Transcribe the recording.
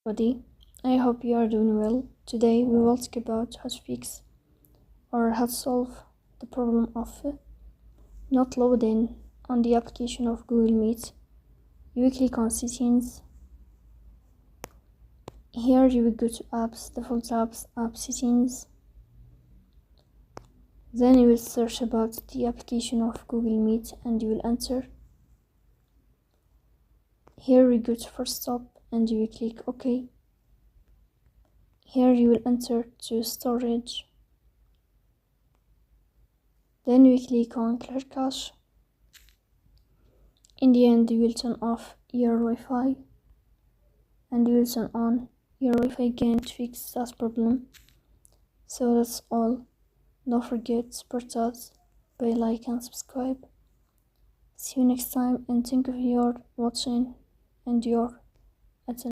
Everybody, I hope you are doing well. Today we will talk about how to fix or how to solve the problem of not loading on the application of Google Meet. You will click on settings. Here you will go to apps, default apps, app settings. Then you will search about the application of Google Meet and you will enter. Here we go to first stop and you will click OK. Here you will enter to storage. Then we click on clear cache. In the end you will turn off your Wi-Fi and you will turn on your Wi-Fi again to fix that problem. So that's all. Don't forget to support us by like and subscribe. See you next time and thank you for your watching and your